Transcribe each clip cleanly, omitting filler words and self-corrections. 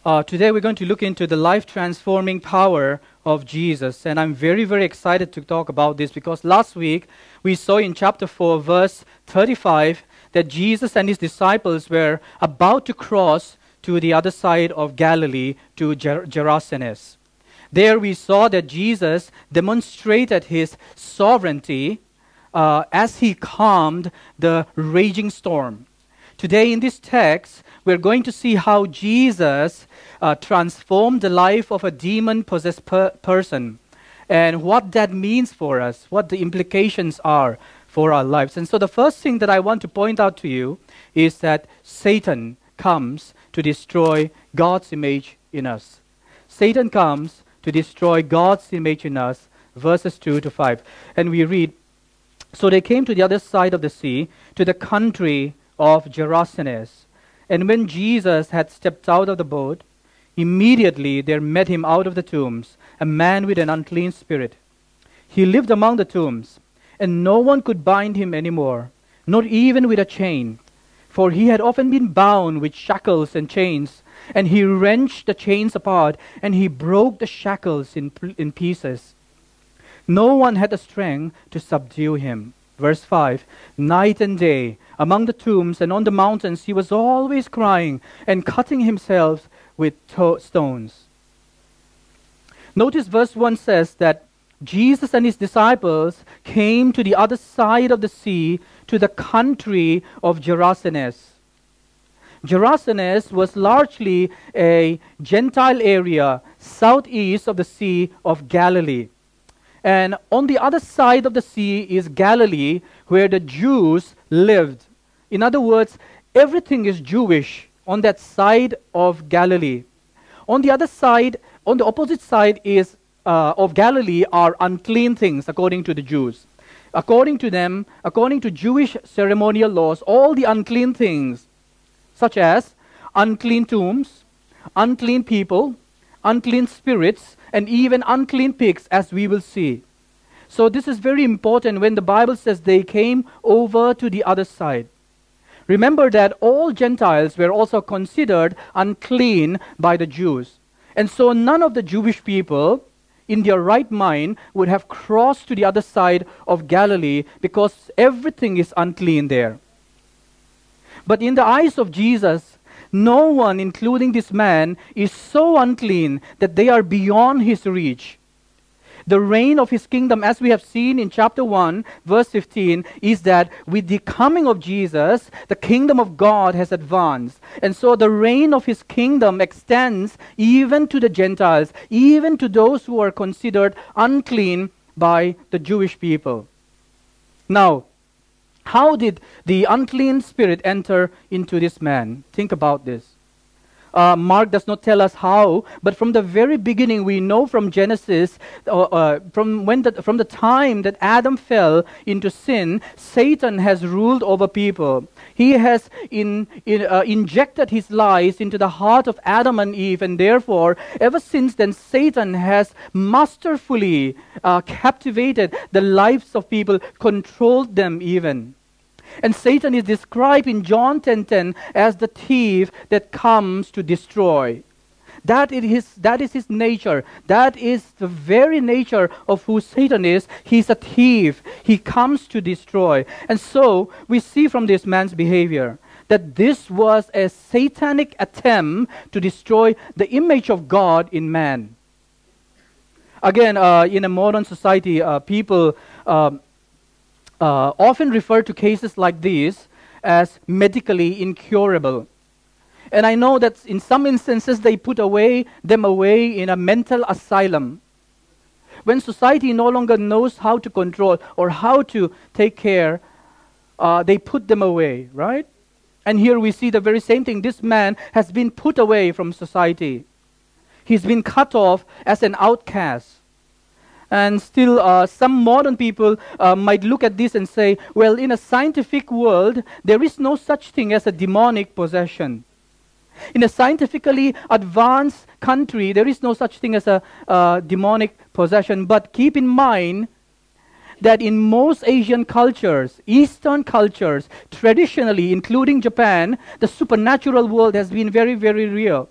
Today we're going to look into the life-transforming power of Jesus. And I'm very, very excited to talk about this because last week we saw in chapter 4, verse 35, that Jesus and his disciples were about to cross to the other side of Galilee, to Gerasenes. There we saw that Jesus demonstrated his sovereignty as he calmed the raging storm. Today in this text, we're going to see how Jesus transformed the life of a demon-possessed person and what that means for us, what the implications are for our lives. And so the first thing that I want to point out to you is that Satan comes to destroy God's image in us. Satan comes to destroy God's image in us, verses 2 to 5. And we read, "So they came to the other side of the sea, to the country of Gerasenes. And when Jesus had stepped out of the boat, immediately there met him out of the tombs a man with an unclean spirit. He lived among the tombs, and no one could bind him anymore, not even with a chain, for he had often been bound with shackles and chains. And he wrenched the chains apart, and he broke the shackles in pieces. No one had the strength to subdue him." Verse 5, "Night and day, among the tombs and on the mountains, he was always crying and cutting himself with stones." Notice verse 1 says that Jesus and his disciples came to the other side of the sea, to the country of Gerasenes. Gerasenes was largely a Gentile area southeast of the Sea of Galilee. And on the other side of the sea is Galilee, where the Jews lived. In other words, everything is Jewish on that side of Galilee. On the other side, on the opposite side is of Galilee are unclean things, according to the Jews. According to them, according to Jewish ceremonial laws, all the unclean things, such as unclean tombs, unclean people, unclean spirits, and even unclean pigs, as we will see. So this is very important when the Bible says they came over to the other side. Remember that all Gentiles were also considered unclean by the Jews. And so none of the Jewish people in their right mind would have crossed to the other side of Galilee because everything is unclean there. But in the eyes of Jesus, no one, including this man, is so unclean that they are beyond his reach. The reign of his kingdom, as we have seen in chapter 1, verse 15, is that with the coming of Jesus, the kingdom of God has advanced. And so the reign of his kingdom extends even to the Gentiles, even to those who are considered unclean by the Jewish people. Now, how did the unclean spirit enter into this man? Think about this. Mark does not tell us how, but from the very beginning we know from Genesis, from the time that Adam fell into sin, Satan has ruled over people. He has injected his lies into the heart of Adam and Eve, and therefore, ever since then, Satan has masterfully captivated the lives of people, controlled them even. And Satan is described in John 10:10 as the thief that comes to destroy. That is his nature. That is the very nature of who Satan is. He's a thief. He comes to destroy. And so we see from this man's behavior that this was a satanic attempt to destroy the image of God in man. Again, in a modern society, people often refer to cases like these as medically incurable. And I know that in some instances they put them away in a mental asylum. When society no longer knows how to control or how to take care, they put them away, right? And here we see the very same thing. This man has been put away from society. He's been cut off as an outcast. And still, some modern people might look at this and say, well, in a scientific world, there is no such thing as a demonic possession. In a scientifically advanced country, there is no such thing as a demonic possession. But keep in mind that in most Asian cultures, Eastern cultures, traditionally, including Japan, the supernatural world has been very, very real.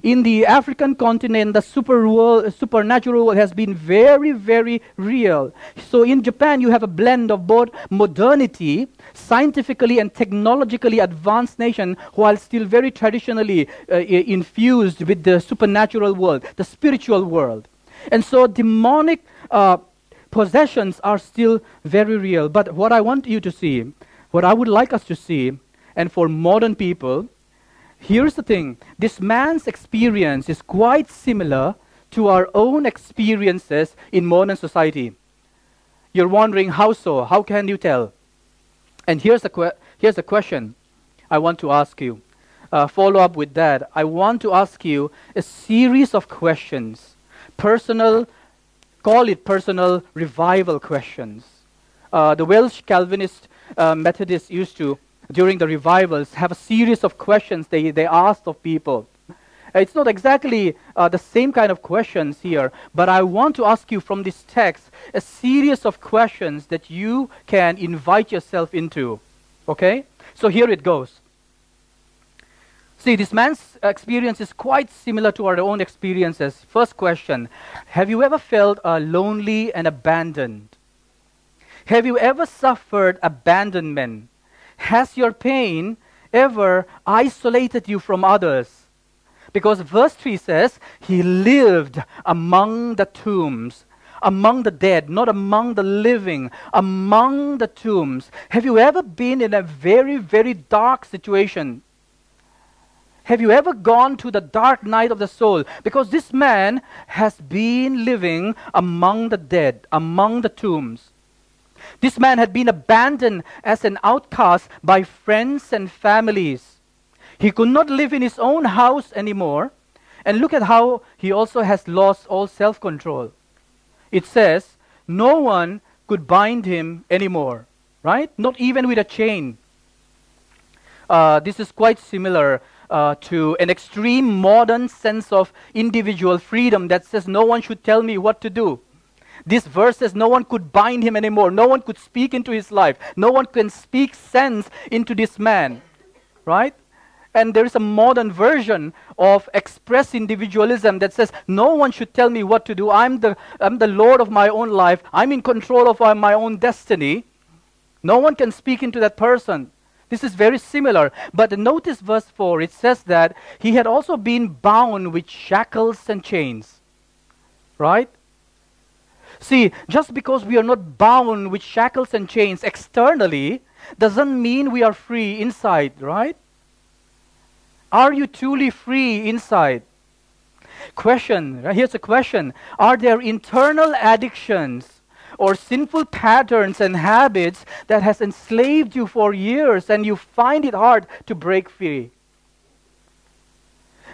In the African continent, the supernatural world has been very, very real. So in Japan, you have a blend of both modernity, scientifically and technologically advanced nation, while still very traditionally infused with the supernatural world, the spiritual world. And so demonic possessions are still very real. But what I want you to see, what I would like us to see, and for modern people, here's the thing. This man's experience is quite similar to our own experiences in modern society. You're wondering, how so? How can you tell? And here's the question I want to ask you. Follow up with that. I want to ask you a series of questions. Call it personal revival questions. The Welsh Calvinist Methodists used to, during the revivals, have a series of questions they asked of people. It's not exactly the same kind of questions here, but I want to ask you from this text a series of questions that you can invite yourself into. Okay? So here it goes. See, this man's experience is quite similar to our own experiences. First question, have you ever felt lonely and abandoned? Have you ever suffered abandonment? Has your pain ever isolated you from others? Because verse 3 says, he lived among the tombs, among the dead, not among the living, among the tombs. Have you ever been in a very, very dark situation? Have you ever gone to the dark night of the soul? Because this man has been living among the dead, among the tombs. This man had been abandoned as an outcast by friends and families. He could not live in his own house anymore. And look at how he also has lost all self-control. It says, no one could bind him anymore, right? Not even with a chain. This is quite similar to an extreme modern sense of individual freedom that says no one should tell me what to do. This verse says no one could bind him anymore. No one could speak into his life. No one can speak sense into this man, right? And there is a modern version of express individualism that says no one should tell me what to do. I'm the Lord of my own life. I'm in control of my own destiny. No one can speak into that person. This is very similar. But notice verse 4. It says that he had also been bound with shackles and chains. Right? See, just because we are not bound with shackles and chains externally doesn't mean we are free inside, right? Are you truly free inside? Question, right? Here's a question. Are there internal addictions or sinful patterns and habits that has enslaved you for years and you find it hard to break free?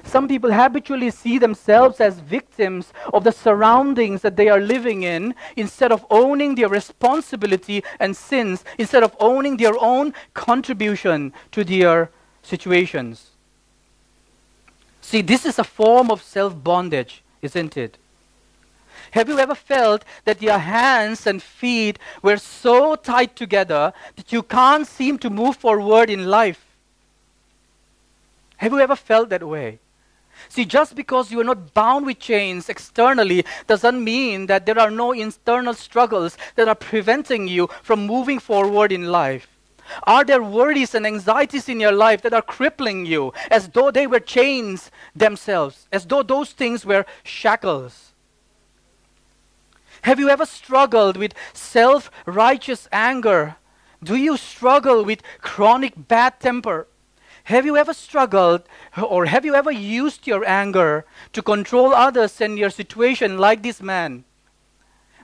Some people habitually see themselves as victims of the surroundings that they are living in instead of owning their responsibility and sins, instead of owning their own contribution to their situations. See, this is a form of self-bondage, isn't it? Have you ever felt that your hands and feet were so tied together that you can't seem to move forward in life? Have you ever felt that way? See, just because you are not bound with chains externally doesn't mean that there are no internal struggles that are preventing you from moving forward in life. Are there worries and anxieties in your life that are crippling you as though they were chains themselves, as though those things were shackles? Have you ever struggled with self-righteous anger? Do you struggle with chronic bad temper? Have you ever struggled or have you ever used your anger to control others and your situation like this man?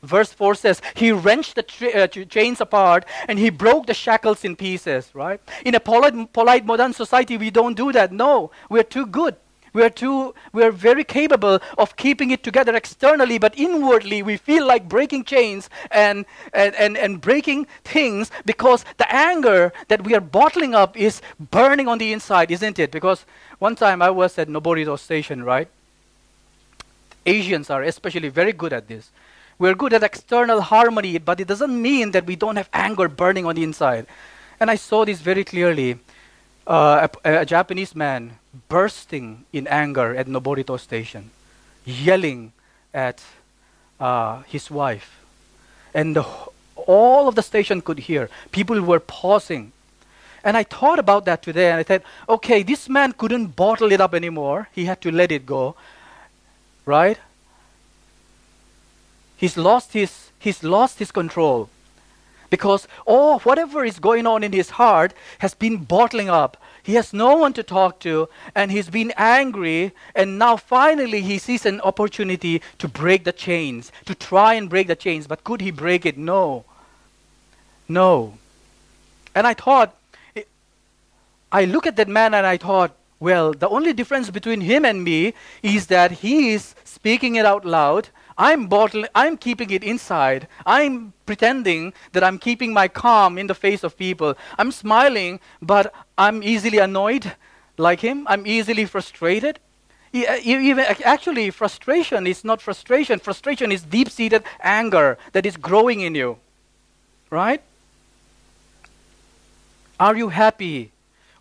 Verse 4 says, he wrenched the chains apart and he broke the shackles in pieces, right? In a polite modern society, we don't do that. No, we're too good. We're very capable of keeping it together externally, but inwardly we feel like breaking chains and breaking things because the anger that we are bottling up is burning on the inside, isn't it? Because one time I was at Noborito Station, right? Asians are especially very good at this. We're good at external harmony, but it doesn't mean that we don't have anger burning on the inside. And I saw this very clearly. A Japanese man, bursting in anger at Noborito station, yelling at his wife. And all of the station could hear. People were pausing. And I thought about that today, and I thought, okay, this man couldn't bottle it up anymore. He had to let it go, right? He's lost his control. Because whatever is going on in his heart has been bottling up. He has no one to talk to, and he's been angry, and now finally he sees an opportunity to break the chains, to try and break the chains. But could he break it? No. No. And I look at that man and I thought, well, the only difference between him and me is that he is speaking it out loud. I'm keeping it inside. I'm pretending that I'm keeping my calm in the face of people. I'm smiling, but I'm easily annoyed like him. I'm easily frustrated. Actually, frustration is not frustration. Frustration is deep-seated anger that is growing in you. Right? Are you happy?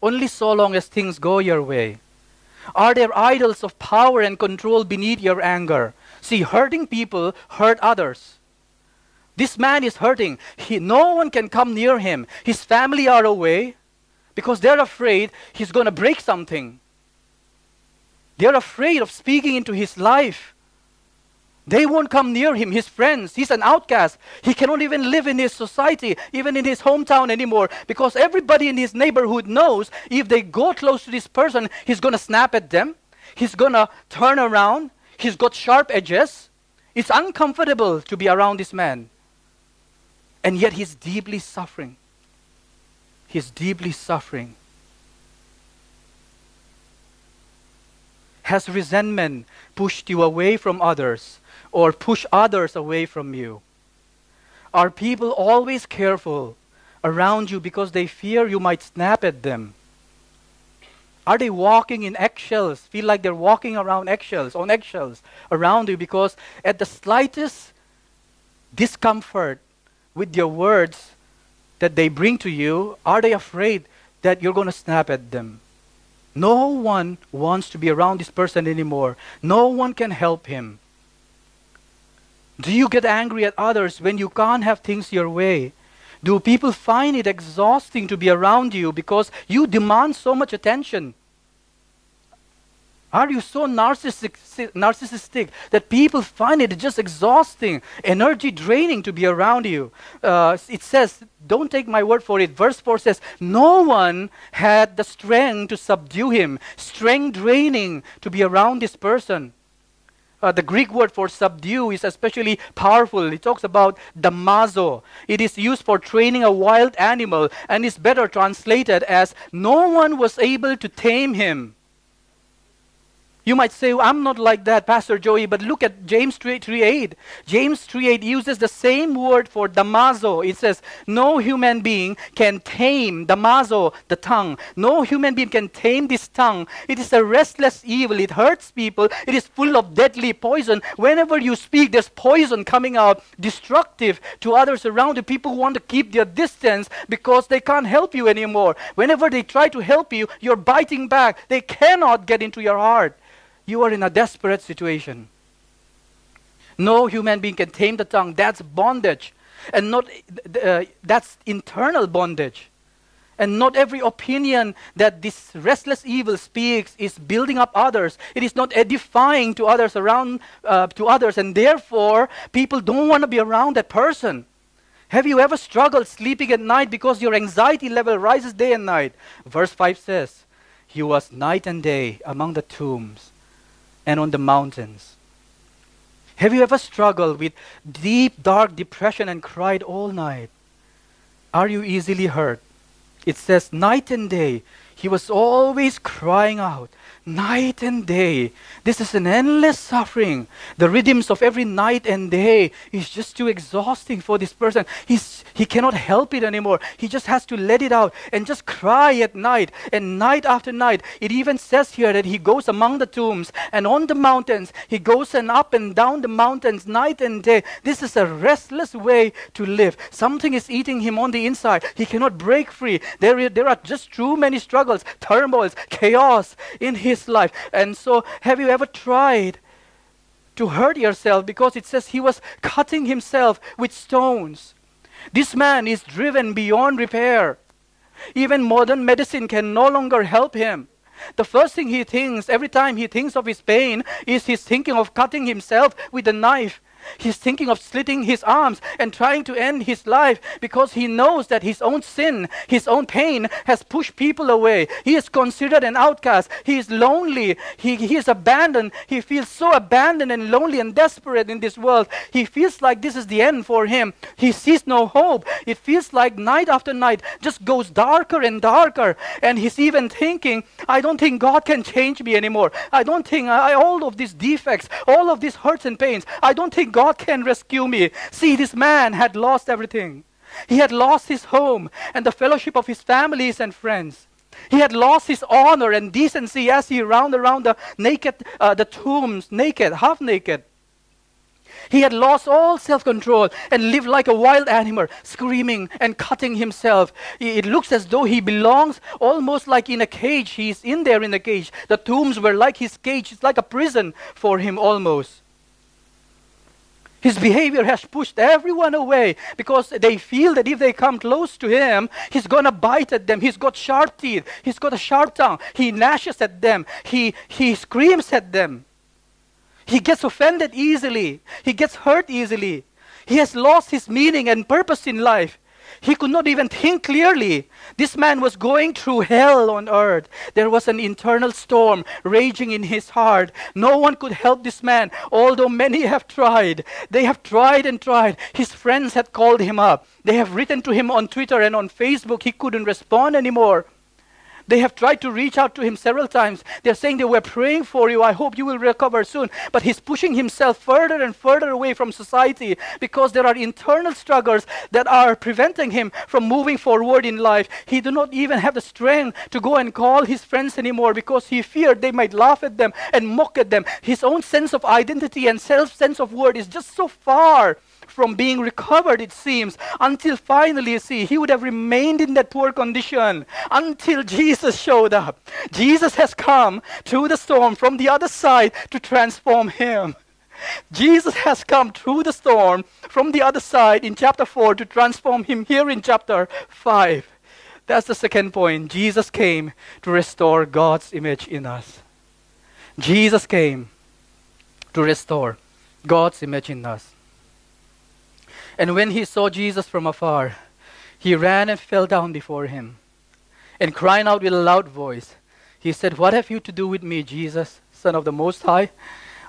Only so long as things go your way. Are there idols of power and control beneath your anger? See, hurting people hurt others. This man is hurting. No one can come near him. His family are away because they're afraid he's going to break something. They're afraid of speaking into his life. They won't come near him, his friends. He's an outcast. He cannot even live in his society, even in his hometown anymore, because everybody in his neighborhood knows if they go close to this person, he's going to snap at them. He's going to turn around. He's got sharp edges. It's uncomfortable to be around this man. And yet he's deeply suffering. He's deeply suffering. Has resentment pushed you away from others or push others away from you? Are people always careful around you because they fear you might snap at them? Are they walking in eggshells, feel like they're walking around on eggshells around you because at the slightest discomfort with your words that they bring to you, are they afraid that you're going to snap at them? No one wants to be around this person anymore. No one can help him. Do you get angry at others when you can't have things your way? Do people find it exhausting to be around you because you demand so much attention? Are you so narcissistic that people find it just exhausting, energy draining to be around you? It says, don't take my word for it. Verse 4 says, no one had the strength to subdue him. Strength draining to be around this person. The Greek word for subdue is especially powerful. It talks about damazo. It is used for training a wild animal and is better translated as no one was able to tame him. You might say, I'm not like that, Pastor Joey, but look at James 3:8. James 3:8 uses the same word for damazo. It says, no human being can tame, damazo, the tongue. No human being can tame this tongue. It is a restless evil. It hurts people. It is full of deadly poison. Whenever you speak, there's poison coming out, destructive to others around you. People want to keep their distance because they can't help you anymore. Whenever they try to help you, you're biting back. They cannot get into your heart. You are in a desperate situation. No human being can tame the tongue. That's bondage. And that's internal bondage. And not every opinion that this restless evil speaks is building up others. It is not edifying to others and therefore people don't want to be around that person. Have you ever struggled sleeping at night because your anxiety level rises day and night? Verse 5 says, he was night and day among the tombs and on the mountains. Have you ever struggled with deep, dark depression and cried all night? Are you easily hurt? It says night and day. He was always crying out, night and day. This is an endless suffering. The rhythms of every night and day is just too exhausting for this person. He cannot help it anymore. He just has to let it out and just cry at night and night after night. It even says here that he goes among the tombs and on the mountains. He goes and up and down the mountains night and day. This is a restless way to live. Something is eating him on the inside. He cannot break free. There are just too many struggles. struggles, turmoils, chaos in his life. And so have you ever tried to hurt yourself? Because it says he was cutting himself with stones. This man is driven beyond repair. Even modern medicine can no longer help him. The first thing he thinks every time he thinks of his pain is he's thinking of cutting himself with a knife. He's thinking of slitting his arms and trying to end his life because he knows that his own sin, his own pain has pushed people away. He is considered an outcast. He is lonely. He is abandoned. He feels so abandoned and lonely and desperate in this world. He feels like this is the end for him. He sees no hope. It feels like night after night just goes darker and darker. And he's even thinking, I don't think God can change me anymore. I don't think all of these defects, all of these hurts and pains, I don't think God can rescue me. See, this man had lost everything. He had lost his home and the fellowship of his families and friends. He had lost his honor and decency as he roamed around the tombs, naked, half naked. He had lost all self-control and lived like a wild animal, screaming and cutting himself. It looks as though he belongs almost like in a cage. He's in there in a cage. The tombs were like his cage. It's like a prison for him almost. His behavior has pushed everyone away because they feel that if they come close to him, he's going to bite at them. He's got sharp teeth. He's got a sharp tongue. He gnashes at them. He screams at them. He gets offended easily. He gets hurt easily. He has lost his meaning and purpose in life. He could not even think clearly. This man was going through hell on earth. There was an internal storm raging in his heart. No one could help this man, although many have tried. They have tried and tried. His friends had called him up. They have written to him on Twitter and on Facebook. He couldn't respond anymore. They have tried to reach out to him several times. They're saying they were praying for you. I hope you will recover soon. But he's pushing himself further and further away from society because there are internal struggles that are preventing him from moving forward in life. He do not even have the strength to go and call his friends anymore because he feared they might laugh at them and mock at them. His own sense of identity and sense of worth is just so far from being recovered, it seems, until finally, you see, he would have remained in that poor condition until Jesus showed up. Jesus has come through the storm from the other side to transform him. Jesus has come through the storm from the other side in chapter 4 to transform him here in chapter 5. That's the second point. Jesus came to restore God's image in us. Jesus came to restore God's image in us. And when he saw Jesus from afar, he ran and fell down before him. And crying out with a loud voice, he said, "What have you to do with me, Jesus, Son of the Most High?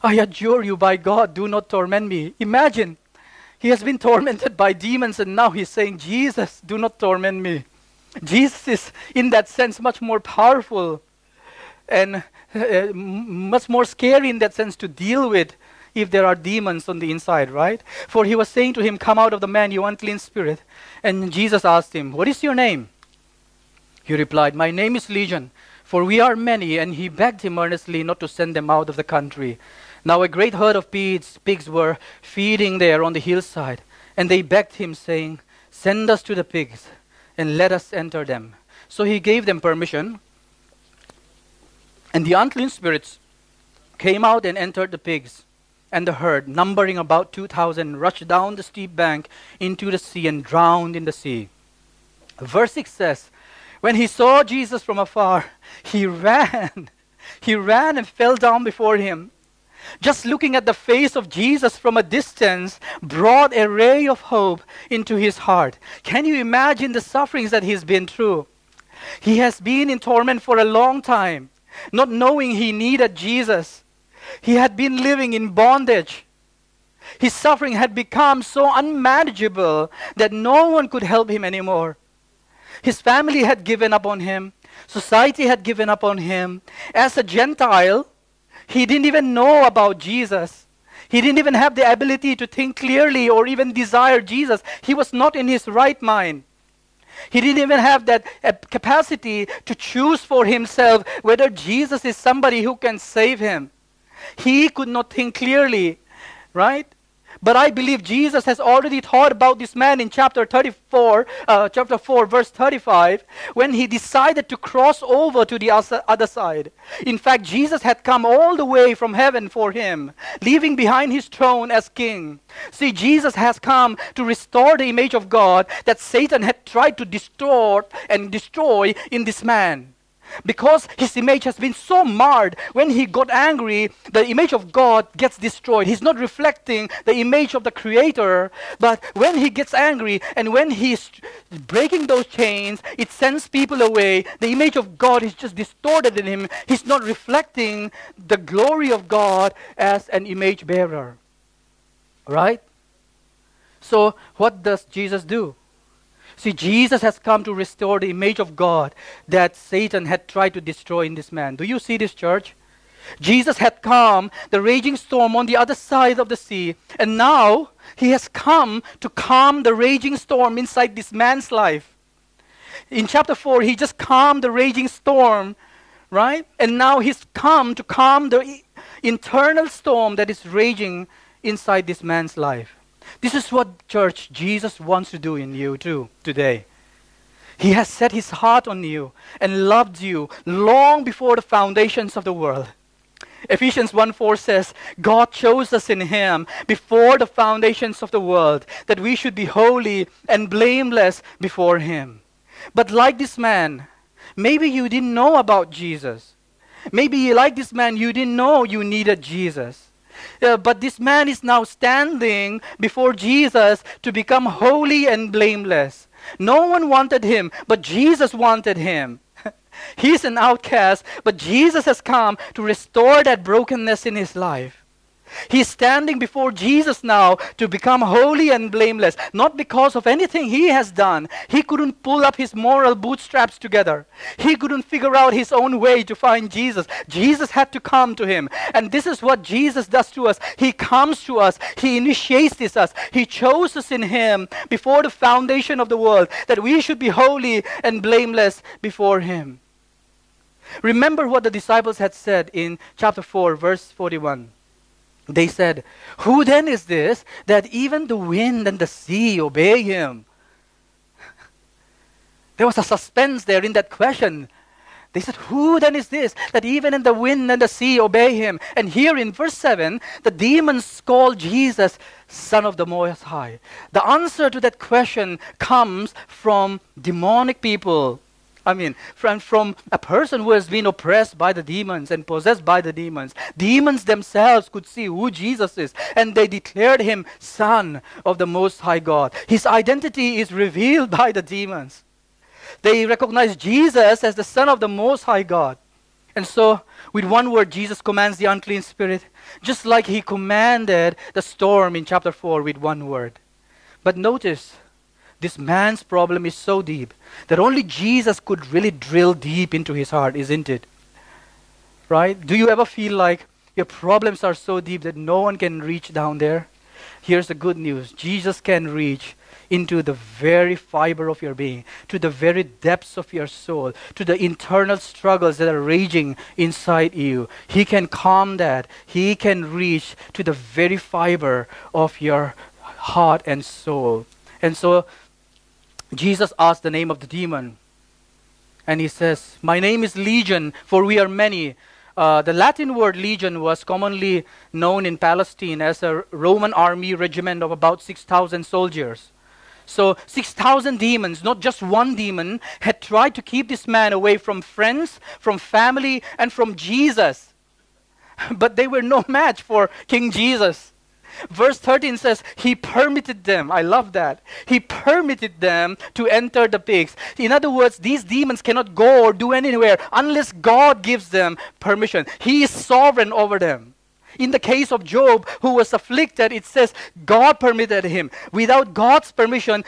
I adjure you by God, do not torment me." Imagine, he has been tormented by demons and now he's saying, "Jesus, do not torment me." Jesus is, in that sense, much more powerful and much more scary in that sense to deal with if there are demons on the inside, right? For he was saying to him, "Come out of the man, you unclean spirit." And Jesus asked him, "What is your name?" He replied, "My name is Legion, for we are many." And he begged him earnestly not to send them out of the country. Now a great herd of pigs were feeding there on the hillside. And they begged him, saying, "Send us to the pigs, and let us enter them." So he gave them permission. And the unclean spirits came out and entered the pigs. And the herd, numbering about 2,000, rushed down the steep bank into the sea and drowned in the sea. Verse 6 says, when he saw Jesus from afar, he ran. He ran and fell down before him. Just looking at the face of Jesus from a distance brought a ray of hope into his heart. Can you imagine the sufferings that he's been through? He has been in torment for a long time, not knowing he needed Jesus. He had been living in bondage. His suffering had become so unmanageable that no one could help him anymore. His family had given up on him. Society had given up on him. As a Gentile, he didn't even know about Jesus. He didn't even have the ability to think clearly or even desire Jesus. He was not in his right mind. He didn't even have that capacity to choose for himself whether Jesus is somebody who can save him. He could not think clearly, right? But I believe Jesus has already thought about this man in chapter 4, verse 35, when he decided to cross over to the other side. In fact, Jesus had come all the way from heaven for him, leaving behind his throne as king. See, Jesus has come to restore the image of God that Satan had tried to distort and destroy in this man. Because his image has been so marred, when he got angry, the image of God gets destroyed. He's not reflecting the image of the Creator. But when he gets angry and when he's breaking those chains, it sends people away. The image of God is just distorted in him. He's not reflecting the glory of God as an image bearer. Right? So what does Jesus do? See, Jesus has come to restore the image of God that Satan had tried to destroy in this man. Do you see this, church? Jesus had calmed the raging storm on the other side of the sea, and now he has come to calm the raging storm inside this man's life. In chapter 4, he just calmed the raging storm, right? And now he's come to calm the internal storm that is raging inside this man's life. This is what, church, Jesus wants to do in you too today. He has set his heart on you and loved you long before the foundations of the world. Ephesians 1:4 says, God chose us in him before the foundations of the world, that we should be holy and blameless before him. But like this man, maybe you didn't know about Jesus. Maybe like this man, you didn't know you needed Jesus. But this man is now standing before Jesus to become holy and blameless. No one wanted him, but Jesus wanted him. He's an outcast, but Jesus has come to restore that brokenness in his life. He's standing before Jesus now to become holy and blameless, not because of anything he has done. He couldn't pull up his moral bootstraps together. He couldn't figure out his own way to find Jesus. Jesus had to come to him. And this is what Jesus does to us. He comes to us. He initiates this us. He chose us in him before the foundation of the world, that we should be holy and blameless before him. Remember what the disciples had said in chapter 4, verse 41. They said, "Who then is this that even the wind and the sea obey him?" There was a suspense there in that question. They said, "Who then is this that even in the wind and the sea obey him?" And here in verse 7, the demons call Jesus Son of the Most High. The answer to that question comes from demonic people. From a person who has been oppressed by the demons and possessed by the demons. Demons themselves could see who Jesus is, and they declared him Son of the Most High God. His identity is revealed by the demons. They recognize Jesus as the Son of the Most High God. And so, with one word, Jesus commands the unclean spirit, just like he commanded the storm in chapter 4 with one word. But notice, this man's problem is so deep that only Jesus could really drill deep into his heart, isn't it? Right? Do you ever feel like your problems are so deep that no one can reach down there? Here's the good news. Jesus can reach into the very fiber of your being, to the very depths of your soul, to the internal struggles that are raging inside you. He can calm that. He can reach to the very fiber of your heart and soul. And so, Jesus asked the name of the demon. And he says, "My name is Legion, for we are many." The Latin word legion was commonly known in Palestine as a Roman army regiment of about 6,000 soldiers. So 6,000 demons, not just one demon, had tried to keep this man away from friends, from family, and from Jesus. But they were no match for King Jesus. Verse 13 says, he permitted them. I love that. He permitted them to enter the pigs. In other words, these demons cannot go or do anywhere unless God gives them permission. He is sovereign over them. In the case of Job, who was afflicted, it says God permitted him. Without God's permission,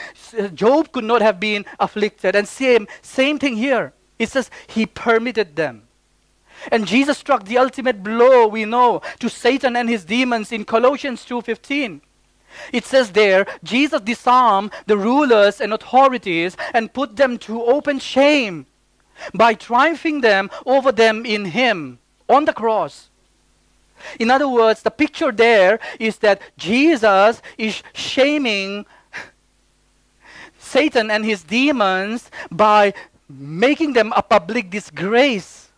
Job could not have been afflicted. And same thing here. It says he permitted them. And Jesus struck the ultimate blow, we know, to Satan and his demons in Colossians 2:15. It says there, Jesus disarmed the rulers and authorities and put them to open shame by triumphing them over them in him on the cross. In other words, the picture there is that Jesus is shaming Satan and his demons by making them a public disgrace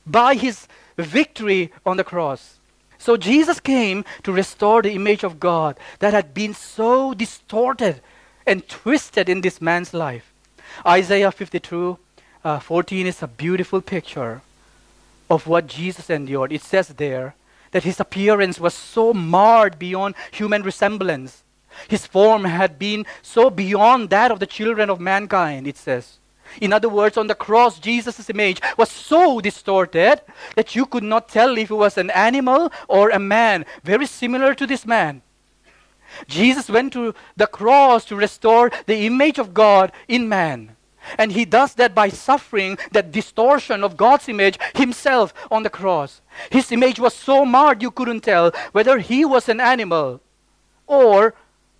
by his victory on the cross. So Jesus came to restore the image of God that had been so distorted and twisted in this man's life. Isaiah 52:14 is a beautiful picture of what Jesus endured. It says there that his appearance was so marred beyond human resemblance. His form had been so beyond that of the children of mankind, it says. In other words, on the cross, Jesus' image was so distorted that you could not tell if it was an animal or a man, very similar to this man. Jesus went to the cross to restore the image of God in man. And he does that by suffering that distortion of God's image himself on the cross. His image was so marred you couldn't tell whether he was an animal or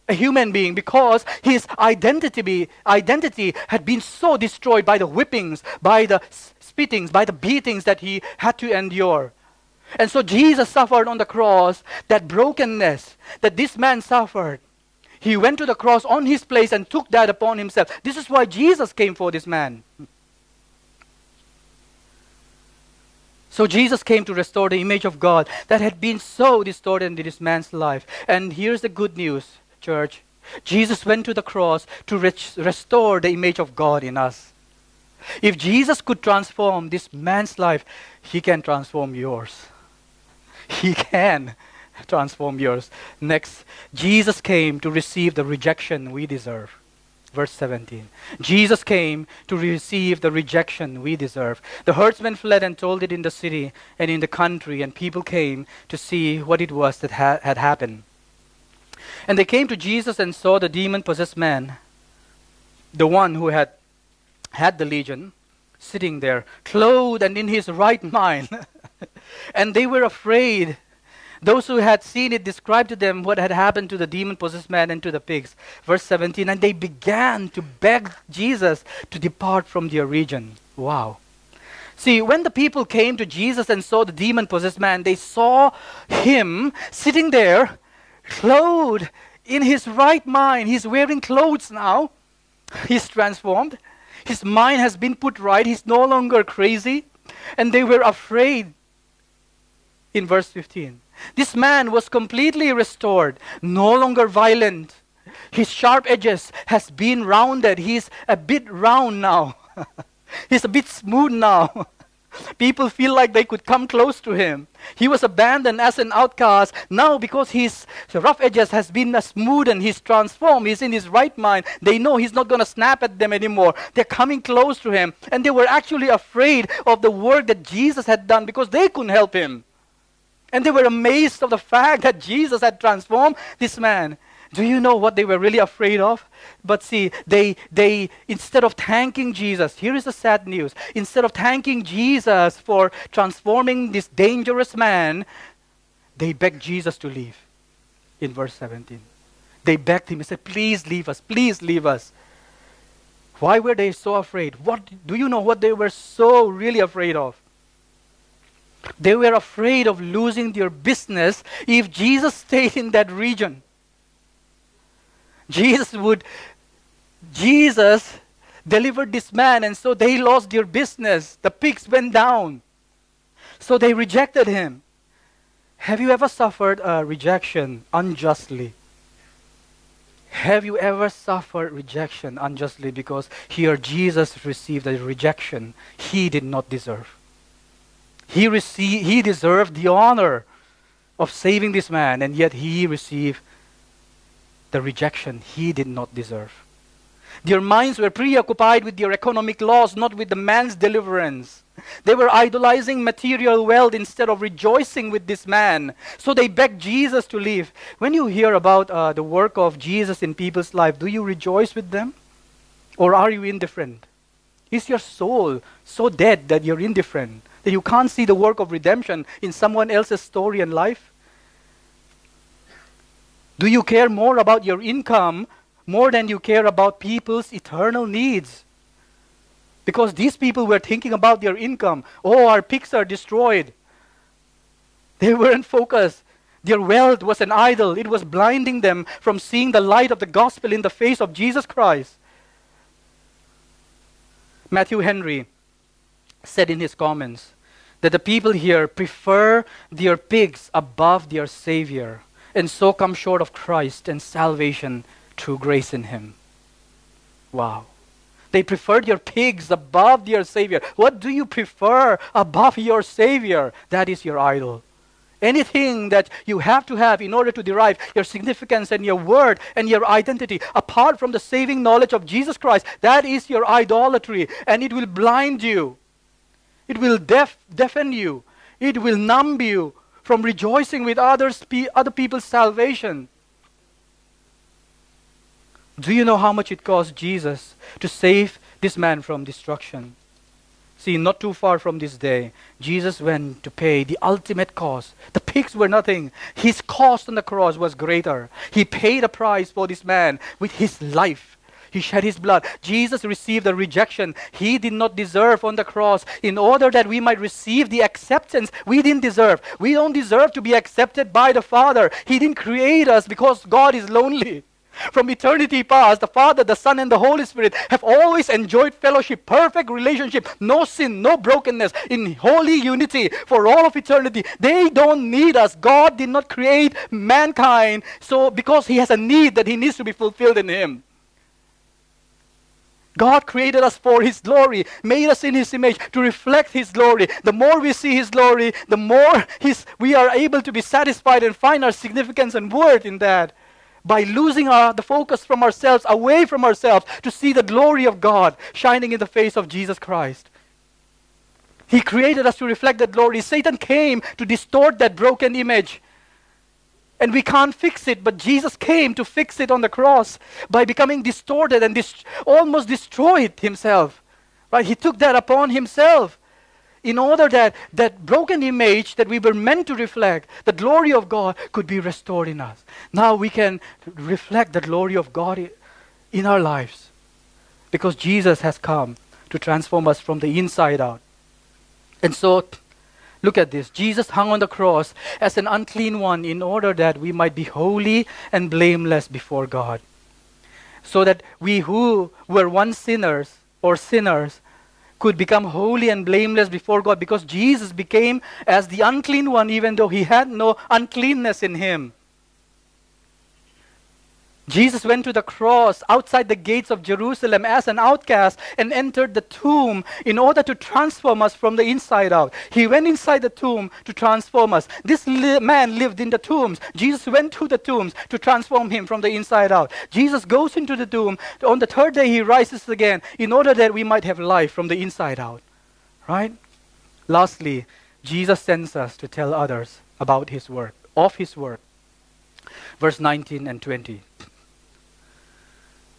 a human being, because his identity had been so destroyed by the whippings, by the spittings, by the beatings that he had to endure. And so Jesus suffered on the cross that brokenness that this man suffered. He went to the cross on his place and took that upon himself. This is why Jesus came for this man. So Jesus came to restore the image of God that had been so distorted in this man's life. And here's the good news, church. Jesus went to the cross to restore the image of God in us. If Jesus could transform this man's life, he can transform yours. He can transform yours. Next, Jesus came to receive the rejection we deserve. Verse 17. Jesus came to receive the rejection we deserve. The herdsmen fled and told it in the city and in the country, and people came to see what it was that had happened. And they came to Jesus and saw the demon-possessed man, the one who had the legion, sitting there, clothed and in his right mind. And they were afraid. Those who had seen it described to them what had happened to the demon-possessed man and to the pigs. Verse 17, and they began to beg Jesus to depart from their region. Wow. See, when the people came to Jesus and saw the demon-possessed man, they saw him sitting there, clothed in his right mind. He's wearing clothes now. He's transformed. His mind has been put right. He's no longer crazy. And they were afraid. In verse 15. This man was completely restored, no longer violent. His sharp edges has been rounded. He's a bit round now. He's a bit smooth now. People feel like they could come close to him. He was abandoned as an outcast. Now, because his rough edges has been smooth and he's transformed, he's in his right mind, they know he's not going to snap at them anymore. They're coming close to him. And they were actually afraid of the work that Jesus had done because they couldn't help him. And they were amazed of the fact that Jesus had transformed this man. Do you know what they were really afraid of? But see, they instead of thanking Jesus, here is the sad news. Instead of thanking Jesus for transforming this dangerous man, they begged Jesus to leave. In verse 17. They begged him and said, please leave us, please leave us. Why were they so afraid? Do you know what they were so really afraid of? They were afraid of losing their business if Jesus stayed in that region. Jesus delivered this man, and so they lost their business. The pigs went down. So they rejected him. Have you ever suffered a rejection unjustly? Have you ever suffered rejection unjustly because here Jesus received a rejection he did not deserve? He deserved the honor of saving this man, and yet he received the rejection he did not deserve. Their minds were preoccupied with their economic loss, not with the man's deliverance. They were idolizing material wealth instead of rejoicing with this man. So they begged Jesus to leave. When you hear about the work of Jesus in people's life, do you rejoice with them? Or are you indifferent? Is your soul so dead that you're indifferent? That you can't see the work of redemption in someone else's story and life? Do you care more about your income more than you care about people's eternal needs? Because these people were thinking about their income. Oh, our pigs are destroyed. They weren't focused. Their wealth was an idol. It was blinding them from seeing the light of the gospel in the face of Jesus Christ. Matthew Henry said in his comments that the people here prefer their pigs above their Savior, and so come short of Christ and salvation through grace in Him. Wow. They preferred your pigs above their Savior. What do you prefer above your Savior? That is your idol. Anything that you have to have in order to derive your significance and your worth and your identity apart from the saving knowledge of Jesus Christ, that is your idolatry, and it will blind you. It will deafen you. It will numb you from rejoicing with other people's salvation. Do you know how much it cost Jesus to save this man from destruction? See, not too far from this day, Jesus went to pay the ultimate cost. The pigs were nothing. His cost on the cross was greater. He paid a price for this man with his life. He shed his blood. Jesus received the rejection he did not deserve on the cross in order that we might receive the acceptance we didn't deserve. We don't deserve to be accepted by the Father. He didn't create us because God is lonely. From eternity past, the Father, the Son, and the Holy Spirit have always enjoyed fellowship, perfect relationship, no sin, no brokenness, in holy unity for all of eternity. They don't need us. God did not create mankind so because He has a need that He needs to be fulfilled in Him. God created us for His glory, made us in His image to reflect His glory. The more we see His glory, the more we are able to be satisfied and find our significance and worth in that. By losing the focus from ourselves, away from ourselves, to see the glory of God shining in the face of Jesus Christ. He created us to reflect that glory. Satan came to distort that broken image. And we can't fix it, but Jesus came to fix it on the cross by becoming distorted and almost destroyed Himself. Right? He took that upon Himself in order that that broken image that we were meant to reflect, the glory of God, could be restored in us. Now we can reflect the glory of God in our lives because Jesus has come to transform us from the inside out. And so, look at this. Jesus hung on the cross as an unclean one in order that we might be holy and blameless before God. So that we who were once sinners could become holy and blameless before God because Jesus became as the unclean one even though He had no uncleanness in Him. Jesus went to the cross outside the gates of Jerusalem as an outcast and entered the tomb in order to transform us from the inside out. He went inside the tomb to transform us. This man lived in the tombs. Jesus went to the tombs to transform him from the inside out. Jesus goes into the tomb. On the third day, He rises again in order that we might have life from the inside out. Right? Lastly, Jesus sends us to tell others about His work, of His work. Verse 19 and 20.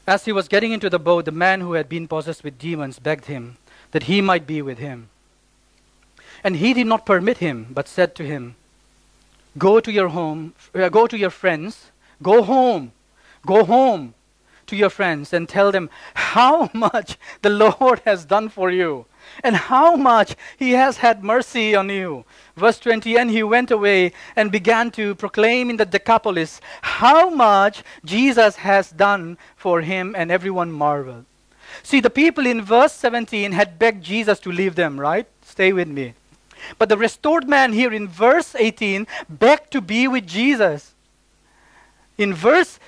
As he was getting into the boat, the man who had been possessed with demons begged Him that he might be with him. And He did not permit him, but said to him, go to your friends, go home to your friends and tell them how much the Lord has done for you and how much He has had mercy on you. Verse 20, and he went away and began to proclaim in the Decapolis how much Jesus has done for him, and everyone marveled. See, the people in verse 17 had begged Jesus to leave them, right? Stay with me. But the restored man here in verse 18 begged to be with Jesus. In verse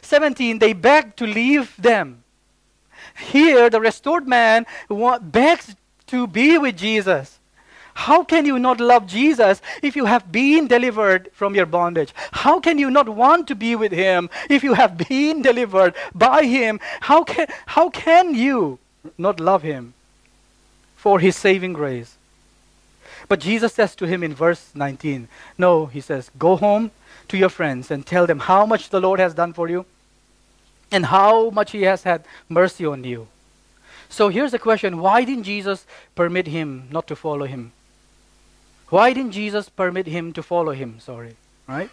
17, they begged to leave them. Here, the restored man begs to be with Jesus. How can you not love Jesus if you have been delivered from your bondage? How can you not want to be with Him if you have been delivered by Him? How can you not love Him for His saving grace? But Jesus says to him in verse 19, no, He says, go home to your friends and tell them how much the Lord has done for you and how much He has had mercy on you. So here's the question, why didn't Jesus permit him not to follow Him? Why didn't Jesus permit him to follow Him? Right?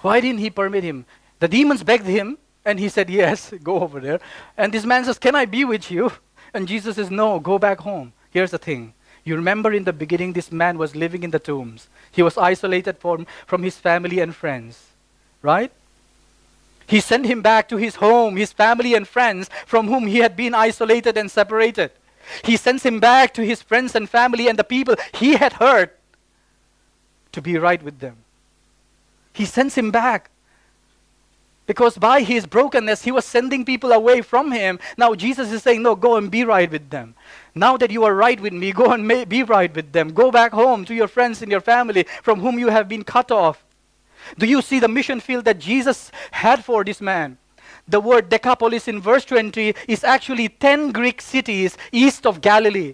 Why didn't He permit him? The demons begged Him and He said, yes, go over there. And this man says, can I be with you? And Jesus says, no, go back home. Here's the thing. You remember in the beginning, this man was living in the tombs. He was isolated from his family and friends, right? He sent him back to his home, his family and friends from whom he had been isolated and separated. He sends him back to his friends and family and the people he had hurt to be right with them. He sends him back because by his brokenness, he was sending people away from him. Now Jesus is saying, no, go and be right with them. Now that you are right with me, go and be right with them. Go back home to your friends and your family from whom you have been cut off. Do you see the mission field that Jesus had for this man? The word Decapolis in verse 20 is actually 10 Greek cities east of Galilee.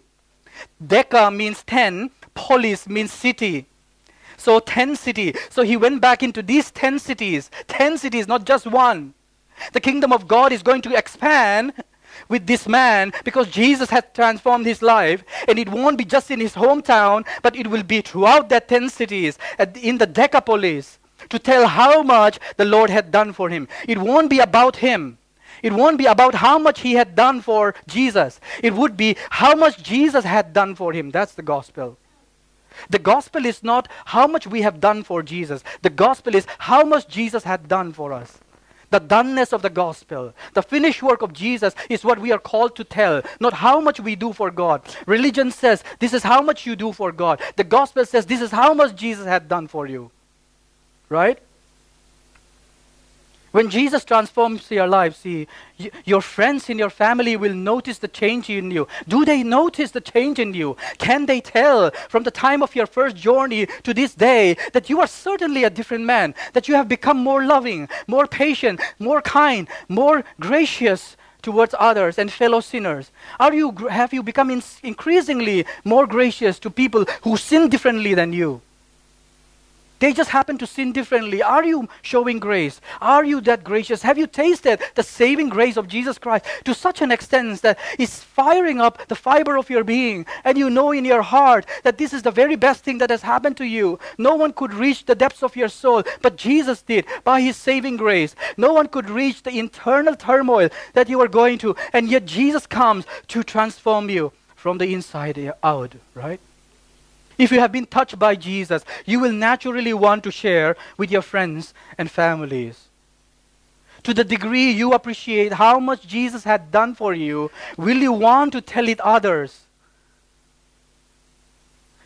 Deca means 10, polis means city. So 10 cities. So he went back into these 10 cities. 10 cities, not just one. The kingdom of God is going to expand with this man because Jesus has transformed his life, and it won't be just in his hometown, but it will be throughout that 10 cities in the Decapolis to tell how much the Lord had done for him. It won't be about him. It won't be about how much he had done for Jesus. It would be how much Jesus had done for him. That's the gospel. The gospel is not how much we have done for Jesus. The gospel is how much Jesus had done for us. The doneness of the gospel, the finished work of Jesus is what we are called to tell, not how much we do for God. Religion says this is how much you do for God. The gospel says this is how much Jesus had done for you. Right? When Jesus transforms your life, see, your friends in your family will notice the change in you. Do they notice the change in you? Can they tell from the time of your first journey to this day that you are certainly a different man, that you have become more loving, more patient, more kind, more gracious towards others and fellow sinners? Have you become increasingly more gracious to people who sin differently than you? They just happen to sin differently. Are you showing grace? Are you that gracious? Have you tasted the saving grace of Jesus Christ to such an extent that it's firing up the fiber of your being, and you know in your heart that this is the very best thing that has happened to you? No one could reach the depths of your soul, but Jesus did by his saving grace. No one could reach the internal turmoil that you are going to, and yet Jesus comes to transform you from the inside out, right? If you have been touched by Jesus, you will naturally want to share with your friends and families. To the degree you appreciate how much Jesus had done for you, will you want to tell it others?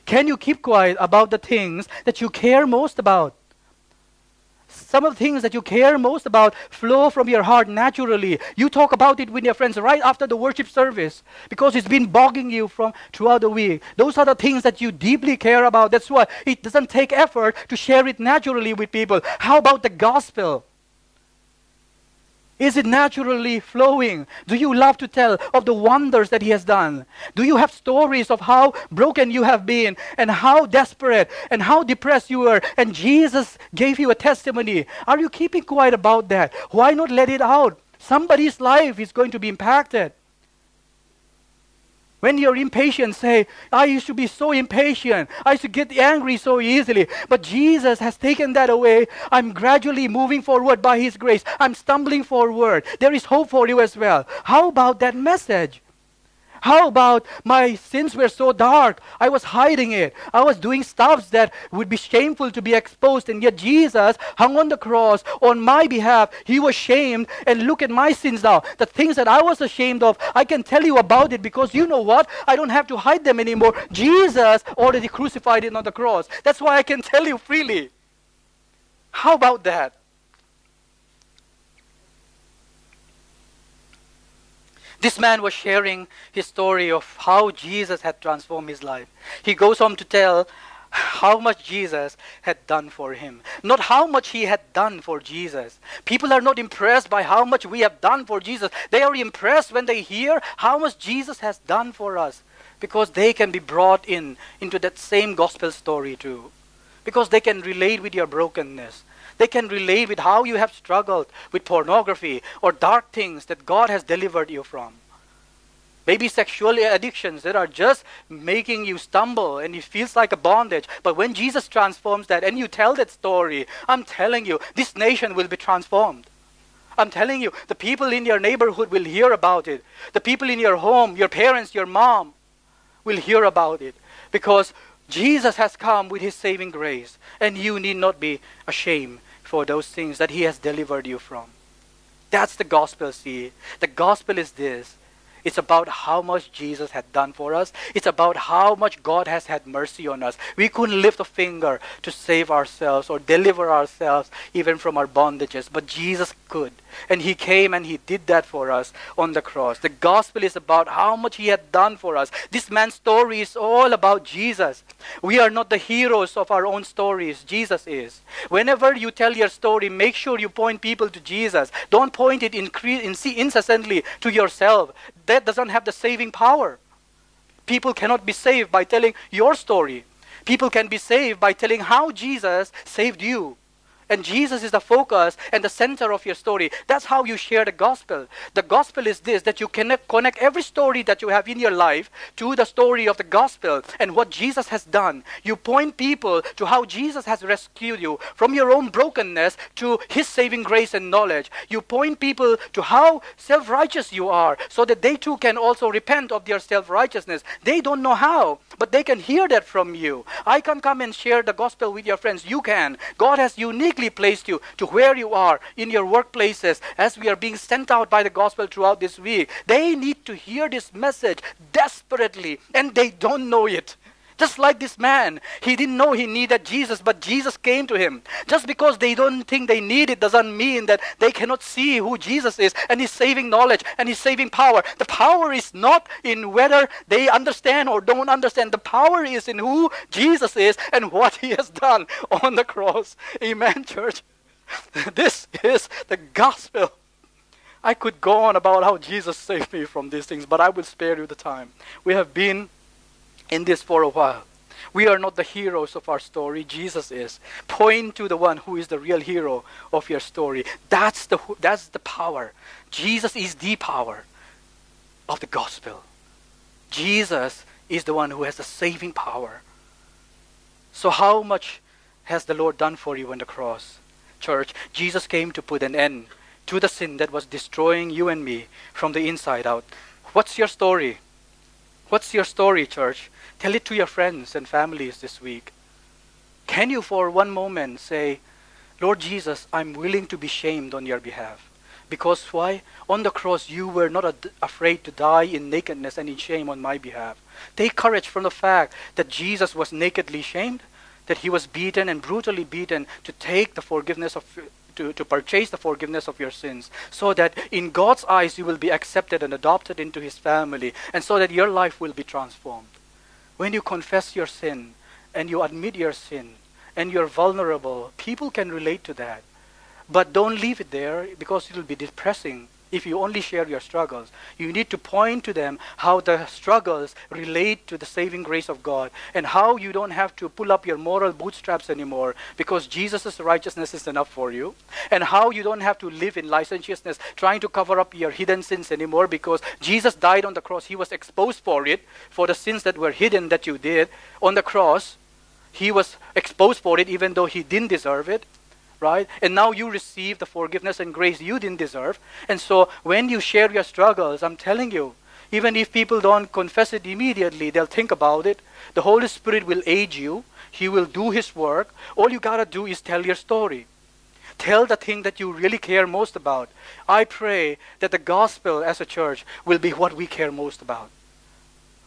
Can you keep quiet about the things that you care most about? Some of the things that you care most about flow from your heart naturally. You talk about it with your friends right after the worship service because it's been bogging you from throughout the week. Those are the things that you deeply care about. That's why it doesn't take effort to share it naturally with people. How about the gospel? Is it naturally flowing? Do you love to tell of the wonders that he has done? Do you have stories of how broken you have been and how desperate and how depressed you were, and Jesus gave you a testimony? Are you keeping quiet about that? Why not let it out? Somebody's life is going to be impacted. When you're impatient, say, I used to be so impatient. I used to get angry so easily. But Jesus has taken that away. I'm gradually moving forward by his grace. I'm stumbling forward. There is hope for you as well. How about that message? How about my sins were so dark, I was hiding it. I was doing stuff that would be shameful to be exposed, and yet Jesus hung on the cross on my behalf. He was shamed, and look at my sins now. The things that I was ashamed of, I can tell you about it because you know what? I don't have to hide them anymore. Jesus already crucified it on the cross. That's why I can tell you freely. How about that? This man was sharing his story of how Jesus had transformed his life. He goes home to tell how much Jesus had done for him. Not how much he had done for Jesus. People are not impressed by how much we have done for Jesus. They are impressed when they hear how much Jesus has done for us, because they can be brought into that same gospel story too. Because they can relate with your brokenness. They can relate with how you have struggled with pornography or dark things that God has delivered you from. Maybe sexual addictions that are just making you stumble and it feels like a bondage. But when Jesus transforms that and you tell that story, I'm telling you, this nation will be transformed. I'm telling you, the people in your neighborhood will hear about it. The people in your home, your parents, your mom, will hear about it, because Jesus has come with his saving grace, and you need not be ashamed for those things that he has delivered you from. That's the gospel, see. The gospel is this. It's about how much Jesus had done for us. It's about how much God has had mercy on us. We couldn't lift a finger to save ourselves or deliver ourselves even from our bondages, but Jesus could. And he came and he did that for us on the cross. The gospel is about how much he had done for us. This man's story is all about Jesus. We are not the heroes of our own stories. Jesus is. Whenever you tell your story, make sure you point people to Jesus. Don't point it incessantly to yourself. That doesn't have the saving power. People cannot be saved by telling your story. People can be saved by telling how Jesus saved you. And Jesus is the focus and the center of your story. That's how you share the gospel. The gospel is this, that you connect every story that you have in your life to the story of the gospel and what Jesus has done. You point people to how Jesus has rescued you from your own brokenness to his saving grace and knowledge. You point people to how self-righteous you are so that they too can also repent of their self-righteousness. They don't know how, but they can hear that from you. I can come and share the gospel with your friends. You can. God has uniquely placed you to where you are in your workplaces as we are being sent out by the gospel throughout this week. They need to hear this message desperately, and they don't know it. Just like this man, he didn't know he needed Jesus, but Jesus came to him. Just because they don't think they need it doesn't mean that they cannot see who Jesus is and his saving knowledge and his saving power. The power is not in whether they understand or don't understand. The power is in who Jesus is and what he has done on the cross. Amen, church. This is the gospel. I could go on about how Jesus saved me from these things, but I will spare you the time. We have been in this for a while. We are not the heroes of our story. Jesus is. Point to the one who is the real hero of your story. That's the power. Jesus is the power of the gospel. Jesus is the one who has the saving power. So how much has the Lord done for you on the cross? Church, Jesus came to put an end to the sin that was destroying you and me from the inside out. What's your story? What's your story, church? Tell it to your friends and families this week. Can you for one moment say, Lord Jesus, I'm willing to be shamed on your behalf. Because why? On the cross, you were not afraid to die in nakedness and in shame on my behalf. Take courage from the fact that Jesus was nakedly shamed, that he was beaten and brutally beaten to take the forgiveness of to purchase the forgiveness of your sins, so that in God's eyes you will be accepted and adopted into his family, and so that your life will be transformed. When you confess your sin and you admit your sin and you're vulnerable, people can relate to that. But don't leave it there, because it will be depressing if you only share your struggles. You need to point to them how the struggles relate to the saving grace of God, and how you don't have to pull up your moral bootstraps anymore because Jesus' righteousness is enough for you, and how you don't have to live in licentiousness trying to cover up your hidden sins anymore because Jesus died on the cross. He was exposed for it, for the sins that were hidden that you did on the cross. He was exposed for it even though he didn't deserve it. Right? And now you receive the forgiveness and grace you didn't deserve. And so when you share your struggles, I'm telling you, even if people don't confess it immediately, they'll think about it. The Holy Spirit will aid you. He will do his work. All you gotta do is tell your story. Tell the thing that you really care most about. I pray that the gospel as a church will be what we care most about.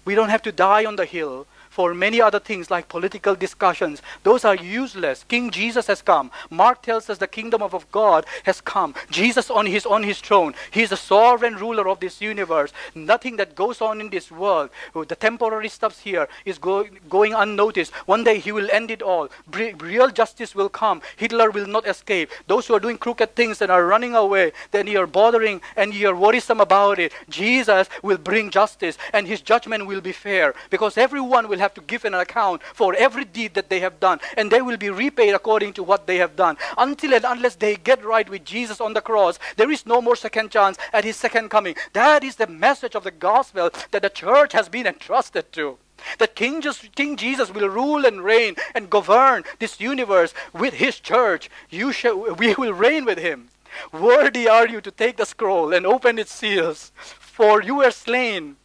We don't have to die on the hill for many other things like political discussions. Those are useless. King Jesus has come. Mark tells us the kingdom of God has come. Jesus on his throne. He is the sovereign ruler of this universe. Nothing that goes on in this world, the temporary stuff here, is going unnoticed. One day he will end it all. Real justice will come. Hitler will not escape. Those who are doing crooked things and are running away, then you're bothering and you're worrisome about it. Jesus will bring justice, and his judgment will be fair, because everyone will have to give an account for every deed that they have done, and they will be repaid according to what they have done. Until and unless they get right with Jesus on the cross, there is no more second chance at his second coming. That is the message of the gospel that the church has been entrusted to. That King Jesus will rule and reign and govern this universe with his church. We will reign with him. Worthy are you to take the scroll and open its seals, for you were slain,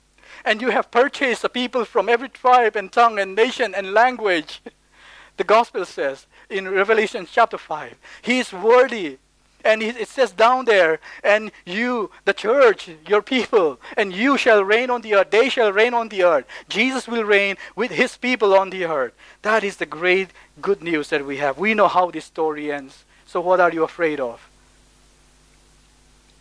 and you have purchased a people from every tribe and tongue and nation and language. The gospel says in Revelation chapter 5, he is worthy. And it says down there, and you, the church, your people, and you shall reign on the earth. They shall reign on the earth. Jesus will reign with his people on the earth. That is the great good news that we have. We know how this story ends. So what are you afraid of?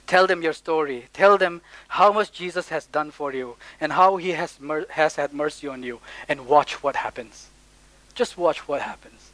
Tell them your story. Tell them how much Jesus has done for you and how he has had mercy on you. And watch what happens. Just watch what happens.